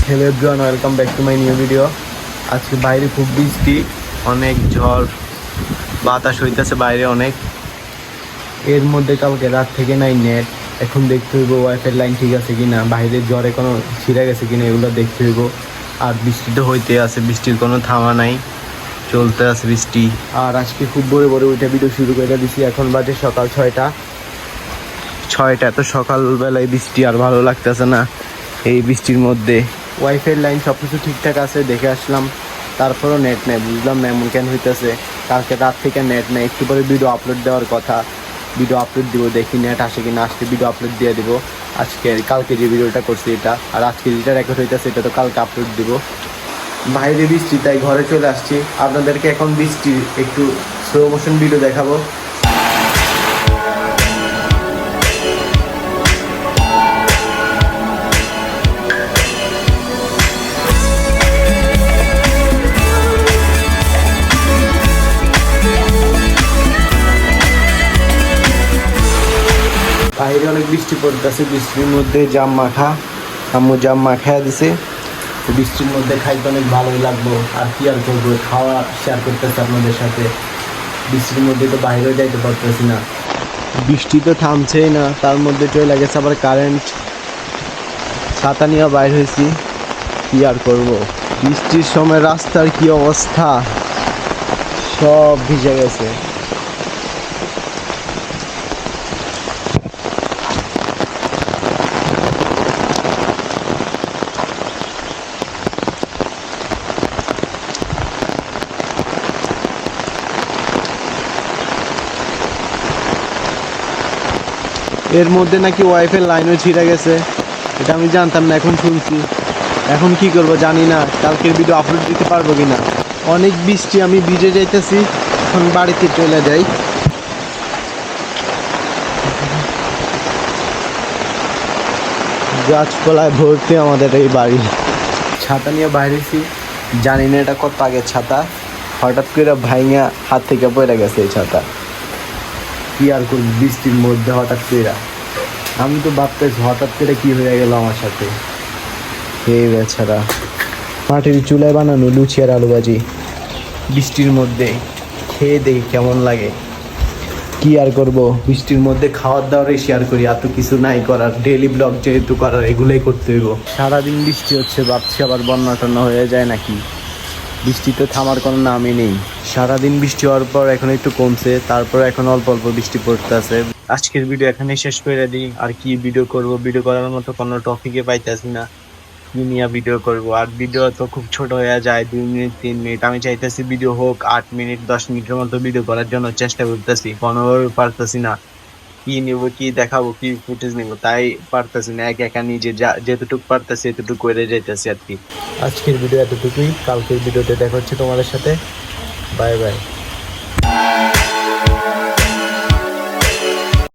Hello everyone, welcome back to my new video. আজকে বাইরে খুব বৃষ্টি, অনেক ঝড় বাতাস হইতেছে বাইরে অনেক। এর মধ্যে কালকে রাত থেকে নাই নেট। এখন দেখতে হইব ওয়াইফাই লাইন ঠিক আছে কিনা, বাইরের জ্বরে কোনো ছিঁড়ে গেছে কিনা এগুলো দেখতে হইব। আর বৃষ্টি তো হইতে আছে, বৃষ্টির কোনো থামা নাই, চলতে আছে বৃষ্টি। আর আজকে খুব ভোরে ভোরে উঠে ভিডিও শুরু করে দিছি। এখন বাজে সকাল 6টা। এত সকালবেলায় বৃষ্টি আর ভালো লাগতেছে না। এই বৃষ্টির মধ্যে ওয়াইফাই লাইন সব কিছু ঠিকঠাক আছে, দেখে আসলাম, তারপরও নেট নেই। বুঝলাম না এমন কেন হইতেছে। কালকে রাত থেকে নেট নেই, একটু পরে ভিডিও আপলোড দেওয়ার কথা, ভিডিও আপলোড দিব, দেখি নেট আসে কিনা। আসলে ভিডিও আপলোড দিয়ে দিব। কালকে যে ভিডিওটা করছি এটা, আর আজকে যেটা রেকর্ড হইতেছে এটা তো কালকে আপলোড দিব। বাইরে বৃষ্টি, তাই ঘরে চলে আসছি। আপনাদেরকে এখন বৃষ্টির একটু স্লো মোশন ভিডিও দেখাবো। বাইরে অনেক বৃষ্টি পড়তেছে, বৃষ্টির মধ্যে জাম মাখা, আম্মু জাম মাখাইয়া দিছে। বৃষ্টির মধ্যে খাইতে অনেক ভালোই লাগলো। আর কি আর করবো, খাওয়া শেয়ার করতেছে আপনাদের সাথে। বৃষ্টির মধ্যে তো বাইরেও যাইতে পারতেছি না, বৃষ্টি তো থামছেই না, তার মধ্যে চলে গেছে আবার কারেন্ট। ছাতা নিয়ে বাইর হয়েছি, কি আর করবো। বৃষ্টির সময় রাস্তার কি অবস্থা, সব ভিজে গেছে। এর মধ্যে নাকি ওয়াইফাই লাইনও ছিঁড়ে গেছে, এটা আমি জানতাম না, এখন শুনছি। এখন কি করব জানি না, কালকের ভিডিও আপলোড দিতে পারবো কিনা। অনেক বৃষ্টি, আমি ভিজে যাইতেছি। এখন বাড়িতে চলে যাই। গাছপালায় ভর্তি আমাদের এই বাড়ি। ছাতা নিয়ে বাইরেছি, জানি না এটা কত আগের ছাতা, হঠাৎ করে ভাইঙা হাত থেকে পড়ে গেছে এই ছাতা। কি আর করবো বৃষ্টির মধ্যে হঠাৎ করে। আমি তো ভাবতেছি হঠাৎ করে কি হয়ে গেল আমার সাথে। এই বেচারা মাটির চুলায় বানানো লুচি আর আলু ভাজি বৃষ্টির মধ্যে খেয়ে দেখি কেমন লাগে। কি আর করব, বৃষ্টির মধ্যে খাওয়ার দাওয়ারে শেয়ার করি, এত কিছু নাই করার। ডেইলি ব্লগ যেহেতু করার, এগুলোই করতে হইব। সারাদিন বৃষ্টি হচ্ছে, ভাবছি আবার বন্যা টন্যা হয়ে যায় নাকি। বৃষ্টিতে থামার কোনো নামই নেই। সারাদিন বৃষ্টি হওয়ার পর এখন একটু কমছে, তারপর এখন অল্প অল্প বৃষ্টি পড়তে আছে। আজকের ভিডিও এখানে শেষ করে দিই। আর কি ভিডিও করব, ভিডিও করার মতো কোনো টপিকে পাইতেছি না, কি নিয়ে ভিডিও করব। আর ভিডিও তো খুব ছোট হয়ে যায়, 2 মিনিট 3 মিনিট। আমি চাইতেছি ভিডিও হোক 8 মিনিট 10 মিনিটের মতো ভিডিও করার জন্য চেষ্টা করতেছি, কোনোভাবে পারতেছি না। কি নিব, কি দেখাবো, কি ফুটেজ নিব, তাই পারতেছি না। একা নিজে যেতটুকু পারতেছি এতটুকু করে যাইতেছি আর কি। আজকের ভিডিও এতটুকুই, কালকের ভিডিওতে দেখা হচ্ছে তোমাদের সাথে। Bye bye.